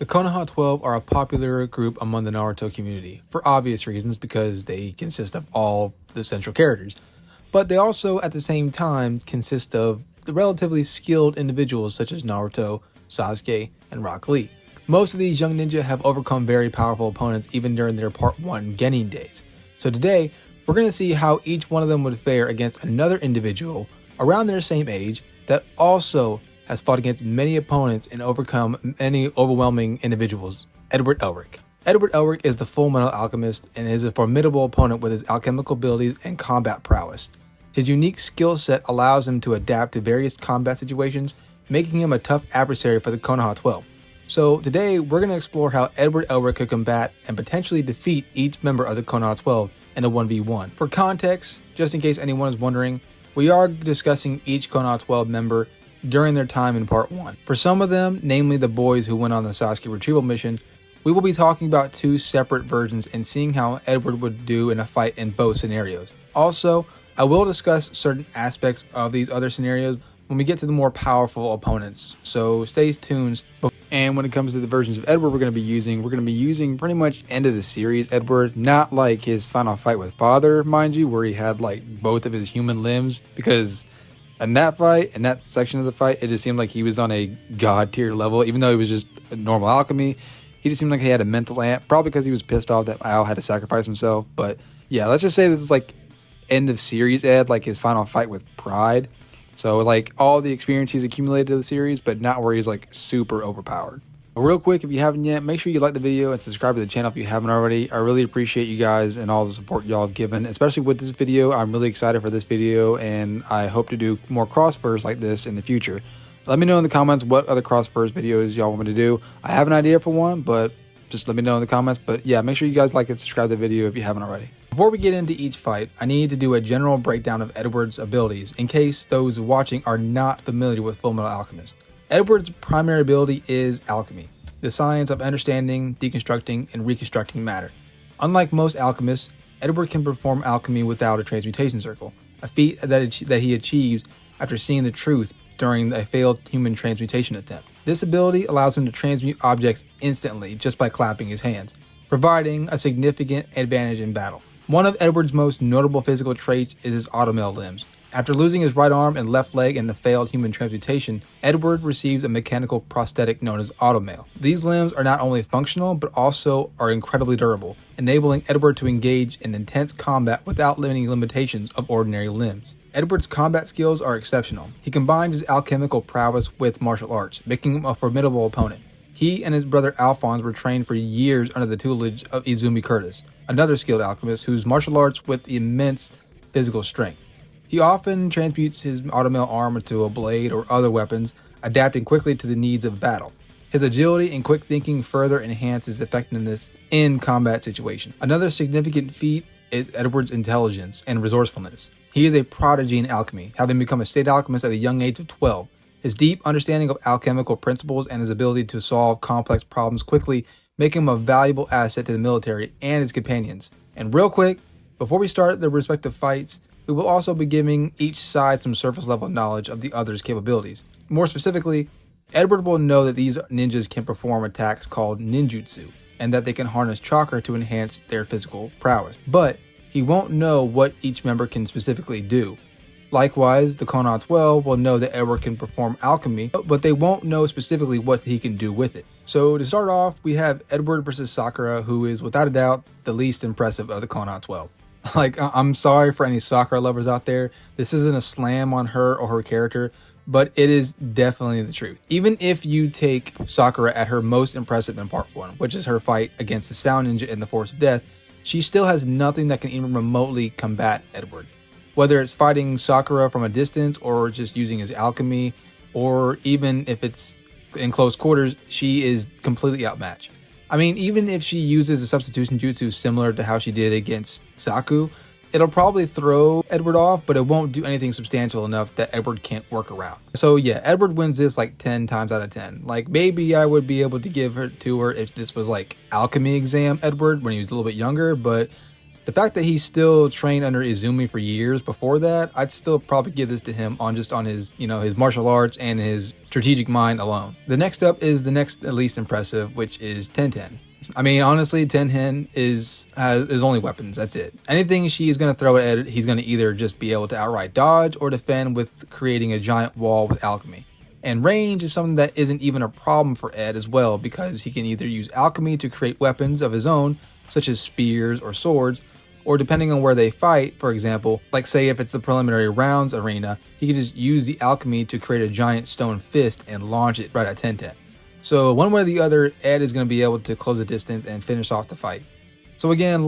The Konoha 12 are a popular group among the Naruto community, for obvious reasons because they consist of all the central characters. But they also, at the same time, consist of the relatively skilled individuals such as Naruto, Sasuke, and Rock Lee. Most of these young ninja have overcome very powerful opponents even during their Part 1 Genin days. So today, we're going to see how each one of them would fare against another individual around their same age that also has fought against many opponents and overcome many overwhelming individuals, Edward Elric. Edward Elric is the Fullmetal Alchemist and is a formidable opponent with his alchemical abilities and combat prowess. His unique skill set allows him to adapt to various combat situations, making him a tough adversary for the Konoha 12. So today, we're going to explore how Edward Elric could combat and potentially defeat each member of the Konoha 12 in a 1v1. For context, just in case anyone is wondering, we are discussing each Konoha 12 member during their time in Part 1. For some of them, namely the boys who went on the Sasuke retrieval mission, we will be talking about two separate versions and seeing how Edward would do in a fight in both scenarios. Also, I will discuss certain aspects of these other scenarios when we get to the more powerful opponents, so stay tuned. And when it comes to the versions of Edward we're going to be using pretty much end of the series Edward, not like his final fight with Father, mind you, where he had like both of his human limbs, because in that fight, in that section of the fight, it just seemed like he was on a god tier level, even though he was just a normal alchemy. He just seemed like he had a mental amp, probably because he was pissed off that Al had to sacrifice himself. But yeah, let's just say this is like end of series Ed, like his final fight with Pride. So like all the experience he's accumulated in the series, but not where he's like super overpowered. Real quick, if you haven't yet, make sure you like the video and subscribe to the channel if you haven't already. I really appreciate you guys and all the support y'all have given, especially with this video. I'm really excited for this video and I hope to do more crossfers like this in the future. Let me know in the comments what other crossfers videos y'all want me to do. I have an idea for one, but just let me know in the comments. But yeah, make sure you guys like and subscribe to the video if you haven't already. Before we get into each fight, I need to do a general breakdown of Edward's abilities in case those watching are not familiar with Fullmetal Alchemist. Edward's primary ability is alchemy, the science of understanding, deconstructing, and reconstructing matter. Unlike most alchemists, Edward can perform alchemy without a transmutation circle, a feat that he achieves after seeing the truth during a failed human transmutation attempt. This ability allows him to transmute objects instantly just by clapping his hands, providing a significant advantage in battle. One of Edward's most notable physical traits is his automail limbs. After losing his right arm and left leg in the failed human transmutation, Edward receives a mechanical prosthetic known as automail. These limbs are not only functional, but also are incredibly durable, enabling Edward to engage in intense combat without limiting limitations of ordinary limbs. Edward's combat skills are exceptional. He combines his alchemical prowess with martial arts, making him a formidable opponent. He and his brother Alphonse were trained for years under the tutelage of Izumi Curtis, another skilled alchemist whose martial arts with immense physical strength. He often transmutes his automail arm into a blade or other weapons, adapting quickly to the needs of battle. His agility and quick thinking further enhance his effectiveness in combat situations. Another significant feat is Edward's intelligence and resourcefulness. He is a prodigy in alchemy, having become a state alchemist at a young age of 12. His deep understanding of alchemical principles and his ability to solve complex problems quickly make him a valuable asset to the military and his companions. And real quick, before we start the respective fights, we will also be giving each side some surface level knowledge of the other's capabilities. More specifically, Edward will know that these ninjas can perform attacks called ninjutsu, and that they can harness chakra to enhance their physical prowess. But he won't know what each member can specifically do. Likewise, the Konoha 12 will know that Edward can perform alchemy, but they won't know specifically what he can do with it. So to start off, we have Edward versus Sakura, who is without a doubt the least impressive of the Konoha 12. Like, I'm sorry for any Sakura lovers out there. This isn't a slam on her or her character, but it is definitely the truth. Even if you take Sakura at her most impressive in Part 1, which is her fight against the Sound Ninja in the Force of Death, she still has nothing that can even remotely combat Edward. Whether it's fighting Sakura from a distance or just using his alchemy, or even if it's in close quarters, she is completely outmatched. I mean, even if she uses a substitution jutsu similar to how she did against Saku, it'll probably throw Edward off, but it won't do anything substantial enough that Edward can't work around. So yeah, Edward wins this like 10 times out of 10. Like, maybe I would be able to give her to her if this was like alchemy exam Edward when he was a little bit younger, but The fact that he still trained under Izumi for years before that, I'd still probably give this to him on his, his martial arts and his strategic mind alone. The next up is the next least impressive, which is Tenten. I mean, honestly, Tenten is only weapons. That's it. Anything she is going to throw at Ed, he's going to either just be able to outright dodge or defend with creating a giant wall with alchemy. And range is something that isn't even a problem for Ed as well, because he can either use alchemy to create weapons of his own, such as spears or swords, or depending on where they fight, for example, like say if it's the preliminary rounds arena, he can just use the alchemy to create a giant stone fist and launch it right at Tenten. So one way or the other, Ed is going to be able to close the distance and finish off the fight. So again,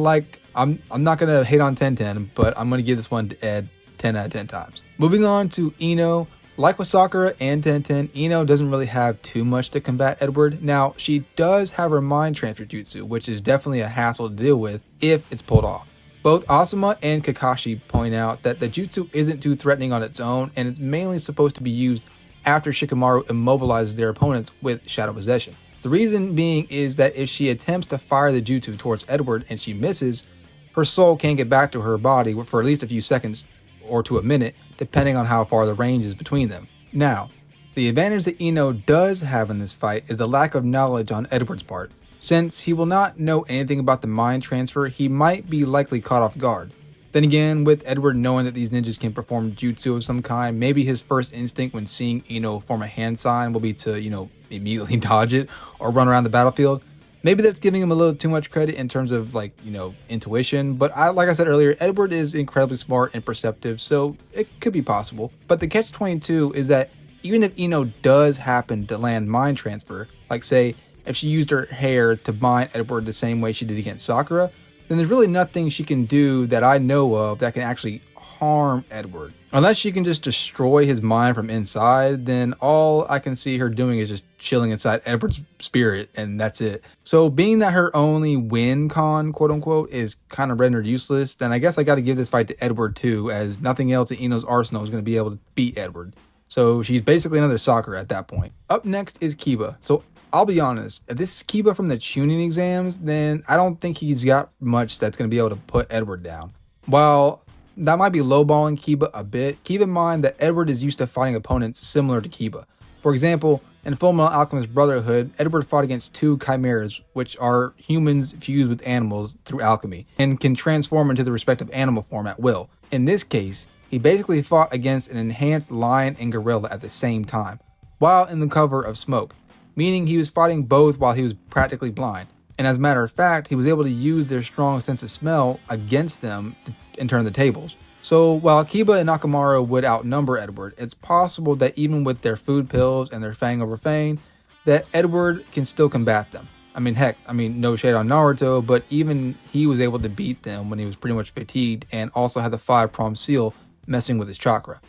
I'm not going to hate on Tenten, but I'm going to give this one to Ed 10 out of 10 times. Moving on to Ino. Like with Sakura and Tenten, Ino doesn't really have too much to combat Edward. Now, she does have her mind transfer jutsu, which is definitely a hassle to deal with if it's pulled off. Both Asuma and Kakashi point out that the jutsu isn't too threatening on its own, and it's mainly supposed to be used after Shikamaru immobilizes their opponents with Shadow Possession. The reason being is that if she attempts to fire the jutsu towards Edward and she misses, her soul can't get back to her body for at least a few seconds or to a minute, depending on how far the range is between them. Now, the advantage that Ino does have in this fight is the lack of knowledge on Edward's part. Since he will not know anything about the mind transfer, he might be likely caught off guard. Then again, with Edward knowing that these ninjas can perform jutsu of some kind, maybe his first instinct when seeing Ino form a hand sign will be to, immediately dodge it or run around the battlefield. Maybe that's giving him a little too much credit in terms of intuition, but like I said earlier, Edward is incredibly smart and perceptive, so it could be possible. But the catch-22 is that even if Ino does happen to land mind transfer, like say if she used her hair to bind Edward the same way she did against Sakura, then there's really nothing she can do that I know of that can actually harm Edward. Unless she can just destroy his mind from inside, then all I can see her doing is just chilling inside Edward's spirit, and that's it. So being that her only win con, quote unquote, is kind of rendered useless, then I guess I gotta give this fight to Edward too, as nothing else in Ino's arsenal is gonna be able to beat Edward. So she's basically another Sakura at that point. Up next is Kiba. So I'll be honest, if this is Kiba from the Chunin exams, then I don't think he's got much that's going to be able to put Edward down. While that might be lowballing Kiba a bit, keep in mind that Edward is used to fighting opponents similar to Kiba. For example, in Fullmetal Alchemist Brotherhood, Edward fought against two chimeras, which are humans fused with animals through alchemy, and can transform into the respective animal form at will. In this case, he basically fought against an enhanced lion and gorilla at the same time, while in the cover of smoke, meaning he was fighting both while he was practically blind. And as a matter of fact, he was able to use their strong sense of smell against them and turn the tables. So while Kiba and Nakamura would outnumber Edward, it's possible that even with their food pills and their fang over fang, that Edward can still combat them. No shade on Naruto, but even he was able to beat them when he was pretty much fatigued and also had the 5-pronged seal messing with his chakra.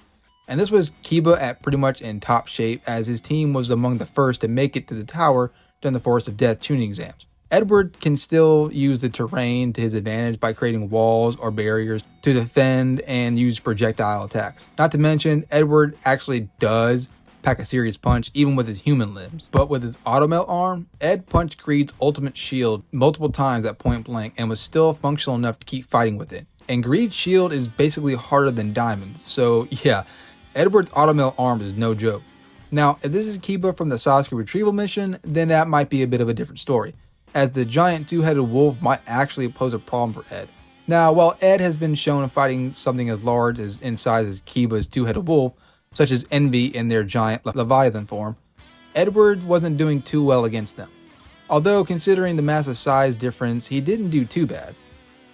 And this was Kiba at pretty much in top shape, as his team was among the first to make it to the tower during the Forest of Death tuning exams. Edward can still use the terrain to his advantage by creating walls or barriers to defend and use projectile attacks. Not to mention, Edward actually does pack a serious punch even with his human limbs. But with his Automelt arm, Ed punched Greed's ultimate shield multiple times at point blank and was still functional enough to keep fighting with it. And Greed's shield is basically harder than diamonds, so yeah, Edward's Automelt arm is no joke. Now, if this is Kiba from the Sasuke retrieval mission, then that might be a bit of a different story, as the giant two-headed wolf might actually pose a problem for Ed. Now, while Ed has been shown fighting something as large as in size as Kiba's two-headed wolf, such as Envy in their giant Leviathan form, Edward wasn't doing too well against them. Although, considering the massive size difference, he didn't do too bad.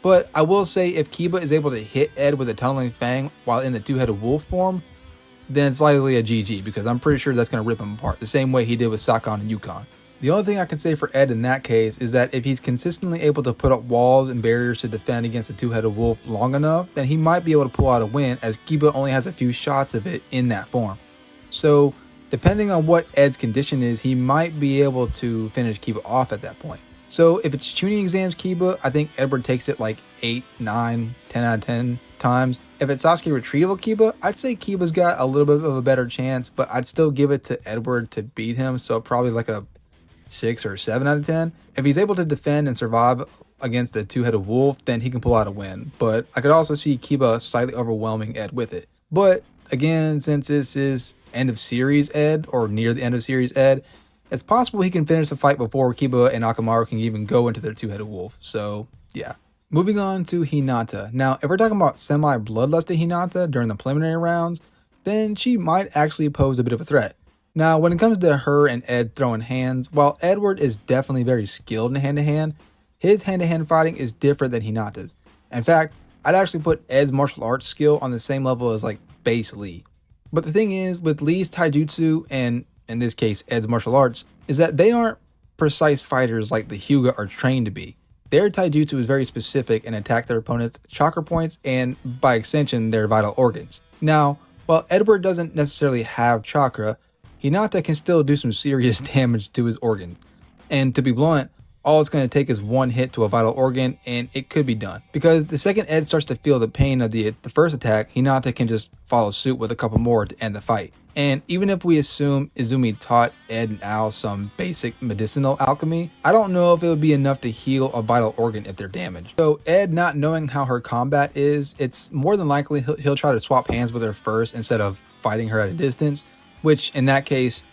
But I will say, if Kiba is able to hit Ed with a tunneling fang while in the two-headed wolf form, then it's likely a GG, because I'm pretty sure that's going to rip him apart, the same way he did with Sakon and Yukon. The only thing I can say for Ed in that case is that if he's consistently able to put up walls and barriers to defend against a two-headed wolf long enough, then he might be able to pull out a win, as Kiba only has a few shots of it in that form. So, depending on what Ed's condition is, he might be able to finish Kiba off at that point. So if it's tuning exams Kiba, I think Edward takes it like 8, 9, 10 out of 10 times. If it's Sasuke retrieval Kiba, I'd say Kiba's got a little bit of a better chance, but I'd still give it to Edward to beat him, so probably like a 6 or 7 out of 10. If he's able to defend and survive against the two-headed wolf, then he can pull out a win. But I could also see Kiba slightly overwhelming Ed with it. But again, since this is end of series Ed, or near the end of series Ed, it's possible he can finish the fight before Kiba and Akamaru can even go into their two-headed wolf. So yeah. Moving on to Hinata. Now, if we're talking about semi-bloodlusted Hinata during the preliminary rounds, then she might actually pose a bit of a threat. Now, when it comes to her and Ed throwing hands, while Edward is definitely very skilled in hand-to-hand, his hand-to-hand fighting is different than Hinata's. In fact, I'd actually put Ed's martial arts skill on the same level as like base Lee. But the thing is, with Lee's taijutsu and, in this case, Ed's martial arts, is that they aren't precise fighters like the Hyuga are trained to be. Their taijutsu is very specific and attack their opponent's chakra points and, by extension, their vital organs. Now, while Edward doesn't necessarily have chakra, Hinata can still do some serious damage to his organs. And to be blunt, all it's going to take is one hit to a vital organ and it could be done. Because the second Ed starts to feel the pain of the first attack, Hinata can just follow suit with a couple more to end the fight. And even if we assume Izumi taught Ed and Al some basic medicinal alchemy, I don't know if it would be enough to heal a vital organ if they're damaged. So Ed not knowing how her combat is, it's more than likely he'll try to swap hands with her first instead of fighting her at a distance, which in that case,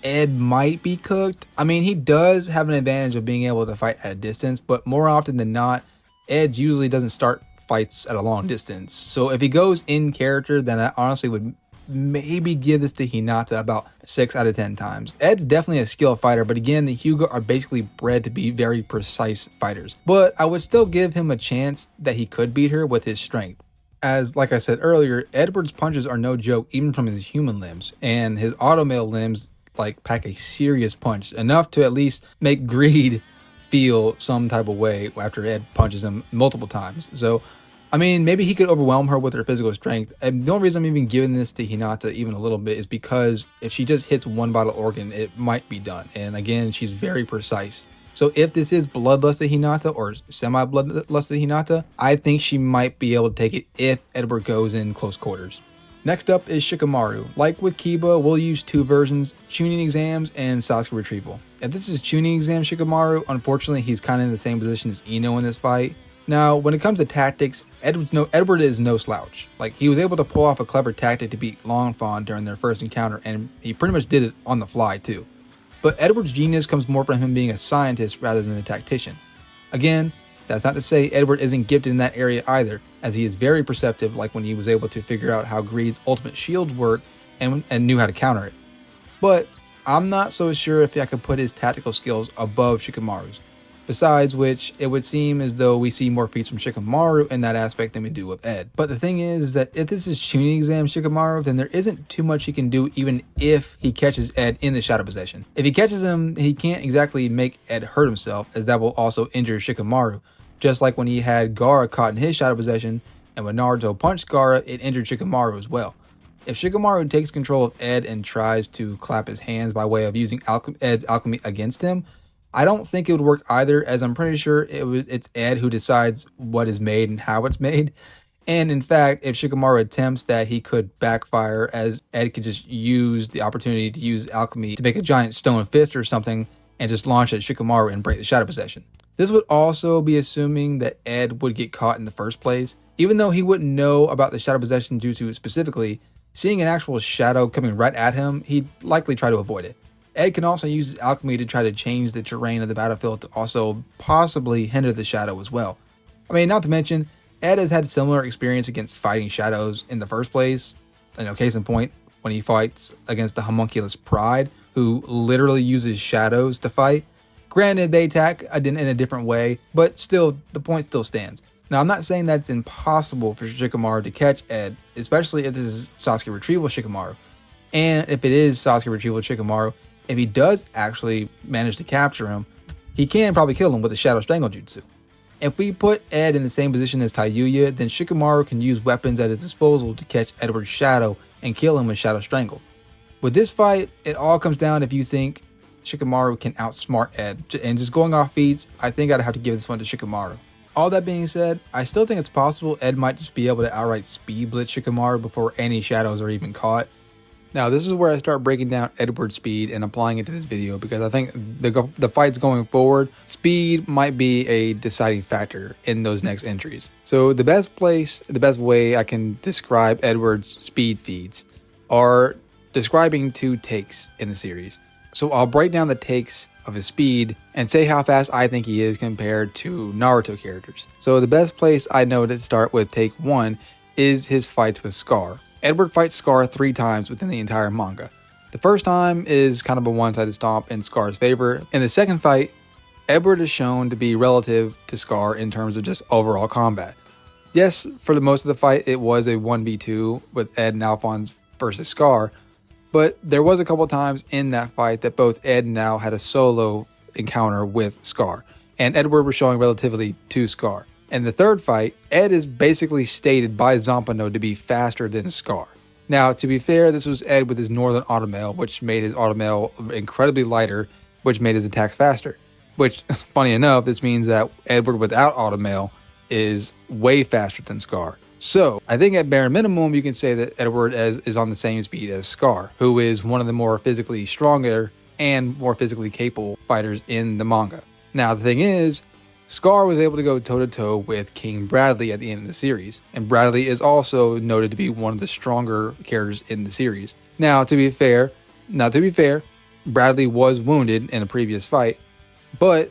Ed might be cooked. I mean, he does have an advantage of being able to fight at a distance, but more often than not, Ed usually doesn't start fights at a long distance. So if he goes in character, then I honestly would maybe give this to Hinata about 6 out of 10 times. Ed's definitely a skilled fighter, but again, the Hyuga are basically bred to be very precise fighters. But I would still give him a chance that he could beat her with his strength. As, like I said earlier, Edward's punches are no joke even from his human limbs, and his automail limbs like pack a serious punch, enough to at least make Greed feel some type of way after Ed punches him multiple times. So I mean, maybe he could overwhelm her with her physical strength. And the only reason I'm even giving this to Hinata even a little bit is because if she just hits one vital organ, it might be done. And again, she's very precise. So if this is bloodlusted Hinata or semi-bloodlusted Hinata, I think she might be able to take it if Edward goes in close quarters. Next up is Shikamaru. Like with Kiba, we'll use two versions, Chunin exams and Sasuke retrieval. If this is Chunin exam Shikamaru, unfortunately he's kind of in the same position as Ino in this fight. Now, when it comes to tactics, Edward is no slouch. Like, he was able to pull off a clever tactic to beat Longfon during their first encounter, and he pretty much did it on the fly too. But Edward's genius comes more from him being a scientist rather than a tactician. Again, that's not to say Edward isn't gifted in that area either, as he is very perceptive, like when he was able to figure out how Greed's ultimate shields work and knew how to counter it. But I'm not so sure if I could put his tactical skills above Shikamaru's. Besides which, it would seem as though we see more feats from Shikamaru in that aspect than we do with Ed. But the thing is that if this is Chunin exam Shikamaru, then there isn't too much he can do even if he catches Ed in the shadow possession. If he catches him, he can't exactly make Ed hurt himself, as that will also injure Shikamaru. Just like when he had Gaara caught in his shadow possession, and when Naruto punched Gaara, it injured Shikamaru as well. If Shikamaru takes control of Ed and tries to clap his hands by way of using Ed's alchemy against him, I don't think it would work either, as I'm pretty sure it's Ed who decides what is made and how it's made. And in fact, if Shikamaru attempts that, he could backfire, as Ed could just use the opportunity to use alchemy to make a giant stone fist or something and just launch at Shikamaru and break the shadow possession. This would also be assuming that Ed would get caught in the first place. Even though he wouldn't know about the shadow possession due to specifically seeing an actual shadow coming right at him, he'd likely try to avoid it. Ed can also use his alchemy to try to change the terrain of the battlefield to also possibly hinder the shadow as well. I mean, not to mention, Ed has had similar experience against fighting shadows in the first place. Case in point, when he fights against the homunculus Pride, who literally uses shadows to fight. Granted, they attack in a different way, but still, the point still stands. Now, I'm not saying that it's impossible for Shikamaru to catch Ed, especially if this is Sasuke retrieval Shikamaru. And if it is Sasuke retrieval Shikamaru, if he does actually manage to capture him, he can probably kill him with a Shadow Strangle Jutsu. If we put Ed in the same position as Taiyuya, then Shikamaru can use weapons at his disposal to catch Edward's shadow and kill him with Shadow Strangle. With this fight, it all comes down if you think Shikamaru can outsmart Ed. And just going off feats, I think I'd have to give this one to Shikamaru. All that being said, I still think it's possible Ed might just be able to outright speed blitz Shikamaru before any shadows are even caught. Now, this is where I start breaking down Edward's speed and applying it to this video, because I think the fights going forward, speed might be a deciding factor in those next entries. So the best way I can describe Edward's speed feeds are describing 2 takes in the series. So I'll break down the takes of his speed and say how fast I think he is compared to Naruto characters. So the best place I know to start with take 1 is his fights with Scar. Edward fights Scar 3 times within the entire manga. The first time is kind of a one-sided stomp in Scar's favor. In the second fight, Edward is shown to be relative to Scar in terms of just overall combat. Yes, for the most of the fight, it was a 1v2 with Ed and Alphonse versus Scar, but there was a couple times in that fight that both Ed and Al had a solo encounter with Scar, and Edward was showing relativity to Scar. In the third fight, Ed is basically stated by Zampano to be faster than Scar. Now, to be fair, this was Ed with his Northern Automail, which made his Automail incredibly lighter, which made his attacks faster. Which, funny enough, this means that Edward without Automail is way faster than Scar. So, I think at bare minimum, you can say that Edward is on the same speed as Scar, who is one of the more physically stronger and more physically capable fighters in the manga. Now, the thing is, Scar was able to go toe-to-toe with King Bradley at the end of the series, and Bradley is also noted to be one of the stronger characters in the series. Now, to be fair, Bradley was wounded in a previous fight, but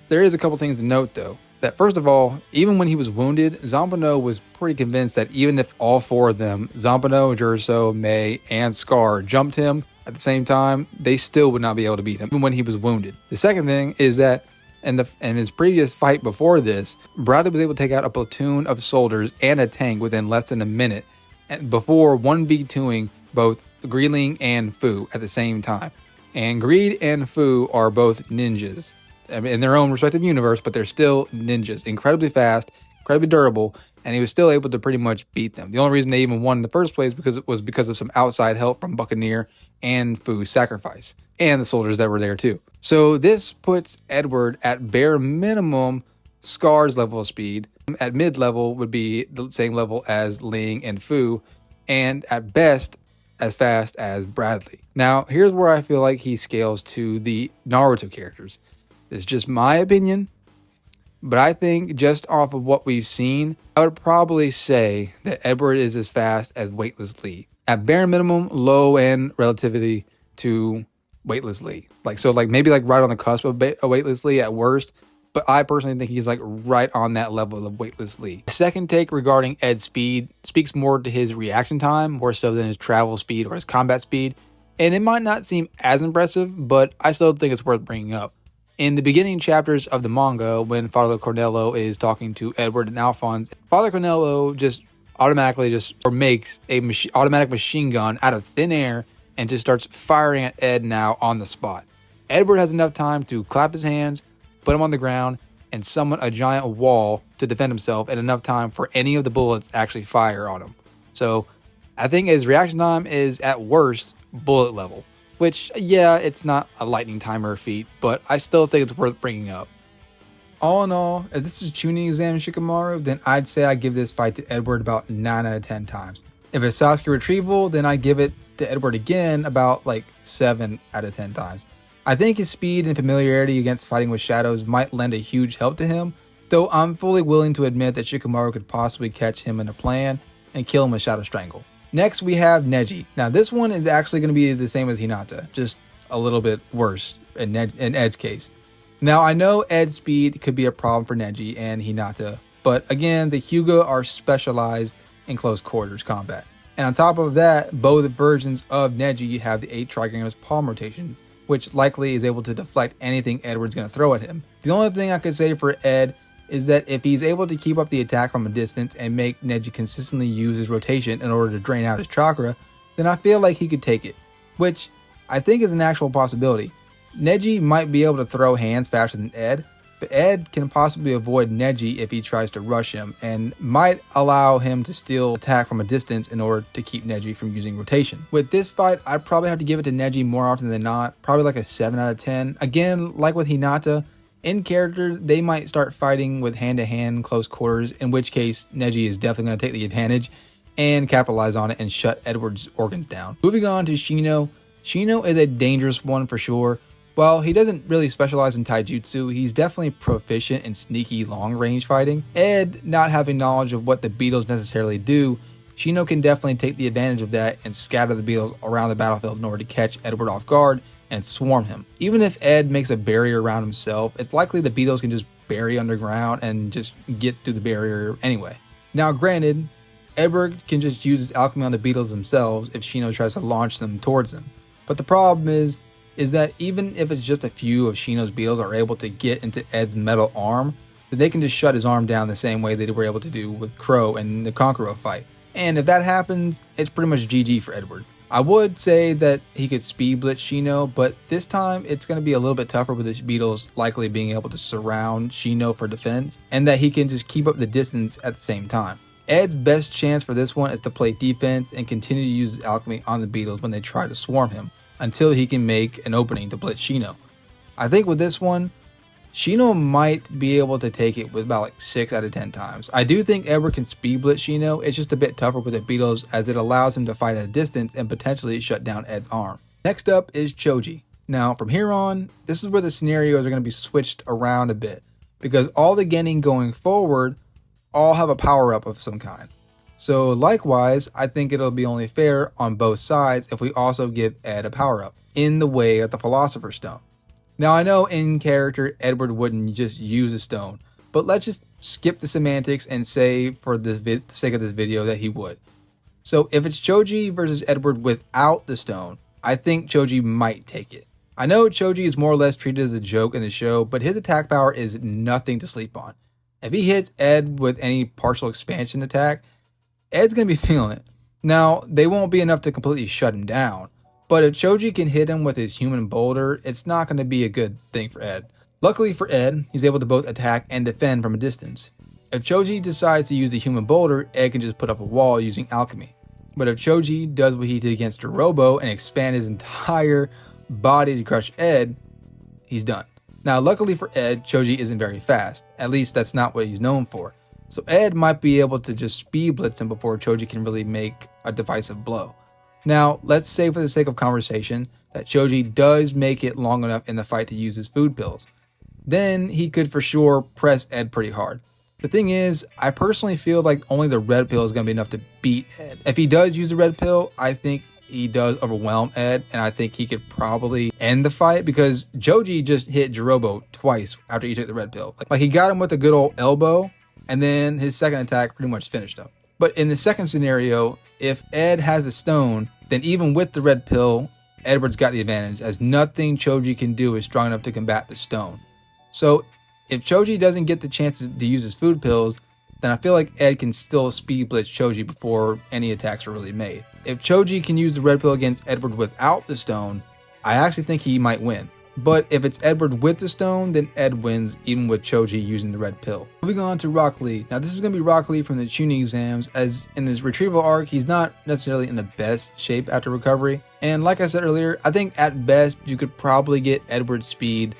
there is a couple things to note though. That first of all, even when he was wounded, Zampano was pretty convinced that even if all 4 of them, Zampano, Jurso, Mei, and Scar, jumped him at the same time, they still would not be able to beat him, even when he was wounded. The second thing is that in his previous fight before this, Bradley was able to take out a platoon of soldiers and a tank within less than a minute before 1v2ing both Greeling and Fu at the same time. And Greed and Fu are both ninjas. I mean, in their own respective universe, but they're still ninjas. Incredibly fast, incredibly durable, and he was still able to pretty much beat them. The only reason they even won in the first place was because of some outside help from Buccaneer and Fu's sacrifice, and the soldiers that were there too. So this puts Edward at bare minimum Scar's level of speed. At mid-level would be the same level as Ling and Fu, and at best as fast as Bradley. Now, here's where I feel like he scales to the Naruto characters. It's just my opinion, but I think just off of what we've seen, I would probably say that Edward is as fast as Weightless Lee. At bare minimum, low end relativity to Weightless Lee. Maybe right on the cusp of Weightless Lee at worst, but I personally think he's right on that level of Weightless Lee. The second take regarding Ed's speed speaks more to his reaction time, more so than his travel speed or his combat speed, and it might not seem as impressive, but I still think it's worth bringing up. In the beginning chapters of the manga, when Father Cornello is talking to Edward and Alphonse, Father Cornello automatically makes a automatic machine gun out of thin air and just starts firing at Ed now on the spot. Edward has enough time to clap his hands, put him on the ground, and summon a giant wall to defend himself, and enough time for any of the bullets actually fire on him. So I think his reaction time is at worst bullet level. Which, yeah, it's not a lightning timer feat, but I still think it's worth bringing up. All in all, if this is tuning exam Shikamaru, then I'd say I give this fight to Edward about 9 out of 10 times. If it's Sasuke retrieval, then I'd give it to Edward again about 7 out of 10 times. I think his speed and familiarity against fighting with shadows might lend a huge help to him, though I'm fully willing to admit that Shikamaru could possibly catch him in a plan and kill him with Shadow Strangle. Next, we have Neji. Now, this one is actually going to be the same as Hinata, just a little bit worse in Ed's case. Now, I know Ed's speed could be a problem for Neji and Hinata, but again, the Hyuga are specialized in close quarters combat. And on top of that, both versions of Neji have the 8 trigrams palm rotation, which likely is able to deflect anything Edward's going to throw at him. The only thing I could say for Ed is that if he's able to keep up the attack from a distance and make Neji consistently use his rotation in order to drain out his chakra, then I feel like he could take it, which I think is an actual possibility. Neji might be able to throw hands faster than Ed, but Ed can possibly avoid Neji if he tries to rush him, and might allow him to still attack from a distance in order to keep Neji from using rotation. With this fight, I'd probably have to give it to Neji more often than not, probably a 7 out of 10. Again, like with Hinata, in character, they might start fighting with hand-to-hand close quarters, in which case Neji is definitely going to take the advantage. and capitalize on it and shut Edward's organs down. Moving on to Shino. Shino is a dangerous one for sure. While he doesn't really specialize in taijutsu, he's definitely proficient in sneaky long-range fighting. Ed, not having knowledge of what the beetles necessarily do, Shino can definitely take the advantage of that and scatter the beetles around the battlefield in order to catch Edward off guard and swarm him. Even if Ed makes a barrier around himself, it's likely the beetles can just bury underground and just get through the barrier anyway. Now granted, Edward can just use his alchemy on the beetles themselves if Shino tries to launch them towards them. But the problem is that even if it's just a few of Shino's beetles are able to get into Ed's metal arm, then they can just shut his arm down the same way they were able to do with Crow and the Conqueror fight. And if that happens, it's pretty much GG for Edward. I would say that he could speed blitz Shino, but this time it's going to be a little bit tougher with the beetles likely being able to surround Shino for defense, and that he can just keep up the distance at the same time. Ed's best chance for this one is to play defense and continue to use his alchemy on the beetles when they try to swarm him, until he can make an opening to blitz Shino. I think with this one, Shino might be able to take it with about like 6 out of 10 times. I do think Edward can speed blitz Shino, it's just a bit tougher with the beetles as it allows him to fight at a distance and potentially shut down Ed's arm. Next up is Choji. Now from here on, this is where the scenarios are going to be switched around a bit, because all the Genin going forward all have a power up of some kind. So likewise, I think it'll be only fair on both sides if we also give Ed a power up in the way of the Philosopher's Stone. Now I know in character Edward wouldn't just use a stone, but let's just skip the semantics and say for the sake of this video that he would. So if it's Choji versus Edward without the stone, I think Choji might take it. I know Choji is more or less treated as a joke in the show, but his attack power is nothing to sleep on. If he hits Ed with any partial expansion attack, Ed's going to be feeling it. Now, they won't be enough to completely shut him down, but if Choji can hit him with his human boulder, it's not going to be a good thing for Ed. Luckily for Ed, he's able to both attack and defend from a distance. If Choji decides to use the human boulder, Ed can just put up a wall using alchemy. But if Choji does what he did against Jirobo and expand his entire body to crush Ed, he's done. Now, luckily for Ed, Choji isn't very fast. At least that's not what he's known for. So Ed might be able to just speed blitz him before Choji can really make a decisive blow. Now, let's say for the sake of conversation that Choji does make it long enough in the fight to use his food pills. Then he could for sure press Ed pretty hard. The thing is, I personally feel like only the red pill is going to be enough to beat Ed. If he does use the red pill, I think he does overwhelm Ed, and I think he could probably end the fight because Choji just hit Jirobo twice after he took the red pill. Like he got him with a good old elbow, and then his second attack pretty much finished him. But in the second scenario, if Ed has a stone, then even with the red pill, Edward's got the advantage, as nothing Choji can do is strong enough to combat the stone. So if Choji doesn't get the chance to use his food pills, then I feel like Ed can still speed blitz Choji before any attacks are really made. If Choji can use the red pill against Edward without the stone, I actually think he might win. But if it's Edward with the stone, then Ed wins even with Choji using the red pill. Moving on to Rock Lee. Now this is going to be Rock Lee from the Chunin exams, as in this retrieval arc, he's not necessarily in the best shape after recovery. And like I said earlier, I think at best you could probably get Edward's speed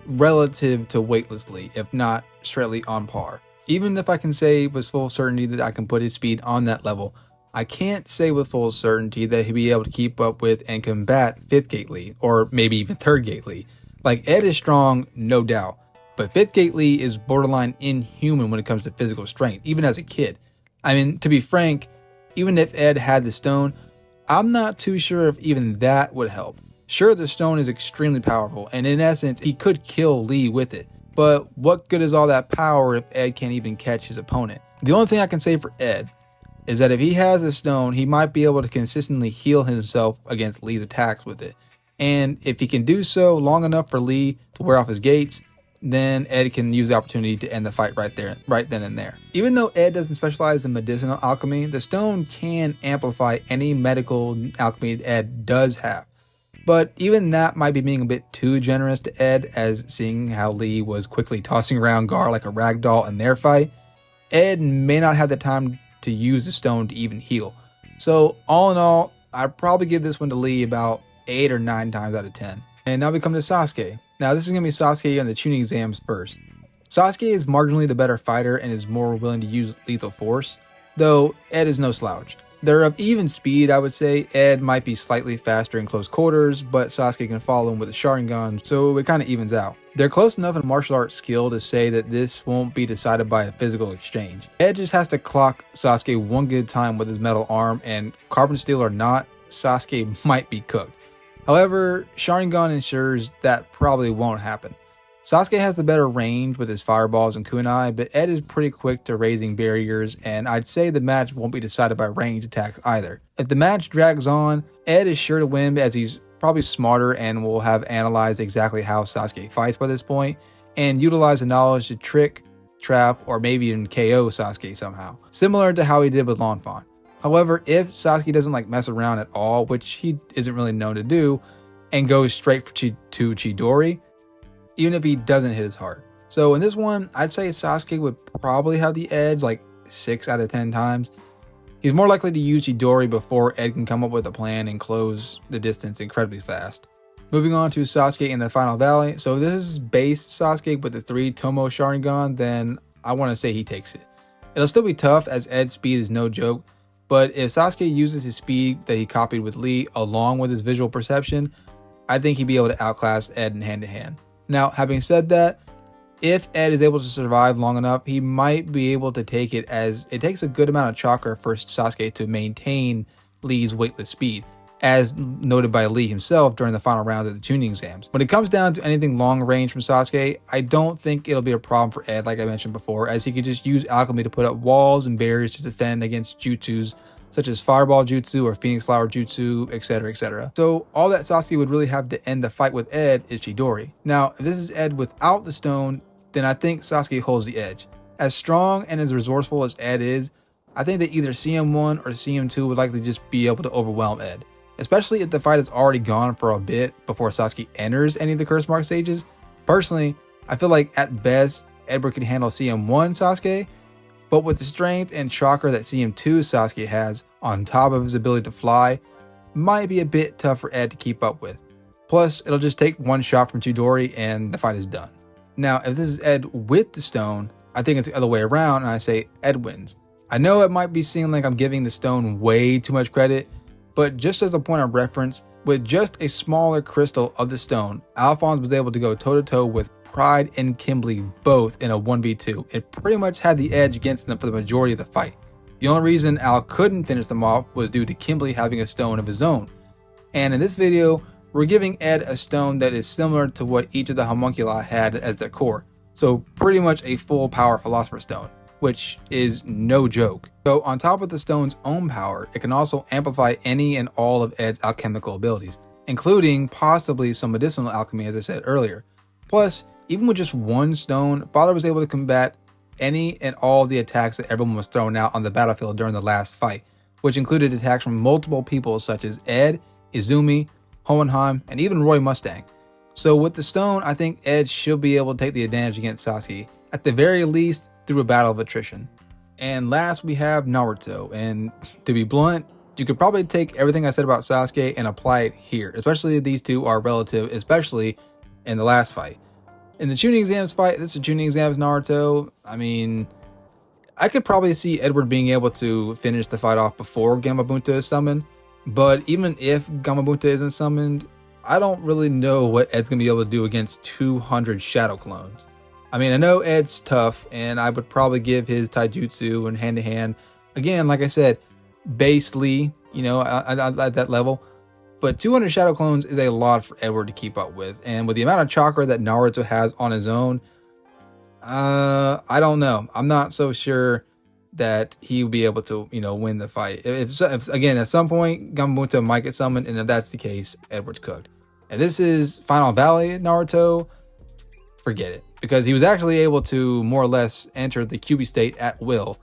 relative to weightless Lee, if not straightly on par. Even if I can say with full certainty that I can put his speed on that level, I can't say with full certainty that he'll be able to keep up with and combat 5th Gate Lee, or maybe even 3rd Gate Lee. Like, Ed is strong, no doubt, but 5th Gate Lee is borderline inhuman when it comes to physical strength, even as a kid. I mean, to be frank, even if Ed had the stone, I'm not too sure if even that would help. Sure, the stone is extremely powerful, and in essence, he could kill Lee with it, but what good is all that power if Ed can't even catch his opponent? The only thing I can say for Ed is that if he has a stone, he might be able to consistently heal himself against Lee's attacks with it. And if he can do so long enough for Lee to wear off his gates, then Ed can use the opportunity to end the fight right then and there. Even though Ed doesn't specialize in medicinal alchemy, the stone can amplify any medical alchemy Ed does have. But even that might be being a bit too generous to Ed, as seeing how Lee was quickly tossing around Gar like a rag doll in their fight, Ed may not have the time to use the stone to even heal. So all in all, I'd probably give this one to Lee about 8 or 9 times out of 10. And now we come to Sasuke. Now this is going to be Sasuke on the Chunin exams first. Sasuke is marginally the better fighter and is more willing to use lethal force. though Ed is no slouch. They're of even speed, I would say. Ed might be slightly faster in close quarters, but Sasuke can follow him with a Sharingan, so it kind of evens out. They're close enough in martial arts skill to say that this won't be decided by a physical exchange. Ed just has to clock Sasuke one good time with his metal arm, and carbon steel or not, Sasuke might be cooked. However, Sharingan ensures that probably won't happen. Sasuke has the better range with his fireballs and kunai, but Ed is pretty quick to raising barriers, and I'd say the match won't be decided by range attacks either. If the match drags on, Ed is sure to win as he's probably smarter and will have analyzed exactly how Sasuke fights by this point, and utilize the knowledge to trick, trap, or maybe even KO Sasuke somehow, similar to how he did with L'Enfant. However, if Sasuke doesn't mess around at all, which he isn't really known to do, and goes straight to Chidori, even if he doesn't hit his heart. So in this one, I'd say Sasuke would probably have the edge 6 out of 10 times. He's more likely to use Chidori before Ed can come up with a plan and close the distance incredibly fast. Moving on to Sasuke in the Final Valley. So this is base Sasuke with the 3 Tomo Sharingan, then I want to say he takes it. It'll still be tough as Ed's speed is no joke, but if Sasuke uses his speed that he copied with Lee along with his visual perception, I think he'd be able to outclass Ed in hand-to-hand. Now, having said that, if Ed is able to survive long enough, he might be able to take it, as it takes a good amount of chakra for Sasuke to maintain Lee's weightless speed, as noted by Lee himself during the final round of the tuning exams. When it comes down to anything long range from Sasuke, I don't think it'll be a problem for Ed, like I mentioned before, as he could just use alchemy to put up walls and barriers to defend against jutsus such as Fireball Jutsu or Phoenix Flower Jutsu, etc, etc. So all that Sasuke would really have to end the fight with Ed is Chidori. Now, if this is Ed without the stone, then I think Sasuke holds the edge. As strong and as resourceful as Ed is, I think that either CM1 or CM2 would likely just be able to overwhelm Ed, especially if the fight has already gone for a bit before Sasuke enters any of the curse mark stages. Personally, I feel like at best, Edward can handle CM1 Sasuke, but with the strength and chakra that CM2 Sasuke has, on top of his ability to fly, might be a bit tough for Ed to keep up with. Plus, it'll just take one shot from Chidori and the fight is done. Now, if this is Ed with the stone, I think it's the other way around and I say Ed wins. I know it might be seeming like I'm giving the stone way too much credit, but just as a point of reference, with just a smaller crystal of the stone, Alphonse was able to go toe-to-toe with Pride and Kimberly both in a 1v2 and pretty much had the edge against them for the majority of the fight. The only reason Al couldn't finish them off was due to Kimberly having a stone of his own. And in this video, we're giving Ed a stone that is similar to what each of the homunculi had as their core. So pretty much a full power Philosopher's Stone, which is no joke. So on top of the stone's own power, it can also amplify any and all of Ed's alchemical abilities, including possibly some medicinal alchemy, as I said earlier. Plus, even with just one stone, Father was able to combat any and all of the attacks that everyone was throwing out on the battlefield during the last fight, which included attacks from multiple people such as Ed, Izumi, Hohenheim, and even Roy Mustang. So with the stone, I think Ed should be able to take the advantage against Sasuke, at the very least through a battle of attrition. And last we have Naruto, and to be blunt, you could probably take everything I said about Sasuke and apply it here, especially if these two are relative, especially in the last fight. In the tuning exams fight, this is tuning exams Naruto. I mean, I could probably see Edward being able to finish the fight off before Gamabunta is summoned, but even if Gamabunta isn't summoned, I don't really know what Ed's gonna be able to do against 200 shadow clones. I mean, I know Ed's tough, and I would probably give his taijutsu and hand-to-hand, again, like I said, basely, at that level. But 200 shadow clones is a lot for Edward to keep up with. And with the amount of chakra that Naruto has on his own, I don't know. I'm not so sure that he will be able to, win the fight. If again, at some point, Gamabunta might get summoned, and if that's the case, Edward's cooked. And this is Final Valley Naruto, forget it. Because he was actually able to more or less enter the QB state at will.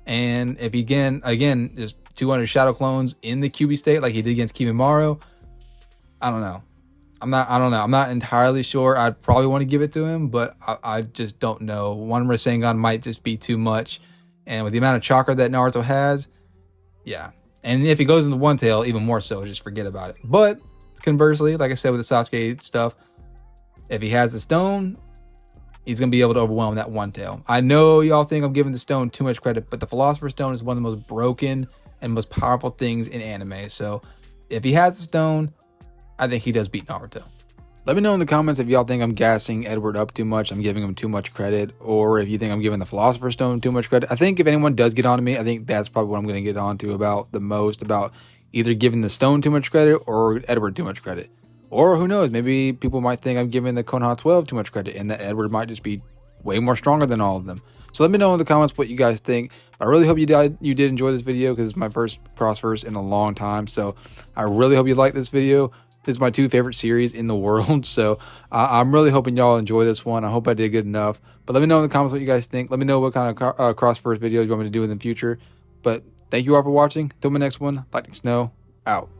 And if he again, just 200 shadow clones in the QB state like he did against Kiba, I don't know. I'm not entirely sure. I'd probably want to give it to him, but I just don't know. One Rasengan might just be too much. And with the amount of chakra that Naruto has, yeah. And if he goes into one tail, even more so, just forget about it. But conversely, like I said with the Sasuke stuff, if he has the stone, he's going to be able to overwhelm that one tail. I know y'all think I'm giving the stone too much credit, but the Philosopher's Stone is one of the most broken and most powerful things in anime. So if he has the stone, I think he does beat Naruto. Let me know in the comments if y'all think I'm gassing Edward up too much, I'm giving him too much credit, or if you think I'm giving the Philosopher's Stone too much credit. I think if anyone does get on to me, I think that's probably what I'm going to get on to about the most, about either giving the stone too much credit or Edward too much credit. Or who knows, maybe people might think I'm giving the Konoha 12 too much credit and that Edward might just be way more stronger than all of them. So let me know in the comments what you guys think. I really hope you did enjoy this video because it's my first cross-verse in a long time. So I really hope you like this video. This is my 2 favorite series in the world, so I'm really hoping y'all enjoy this one. I hope I did good enough. But let me know in the comments what you guys think. Let me know what kind of cross-verse videos you want me to do in the future. But thank you all for watching. Till my next one, Lightning Snow, out.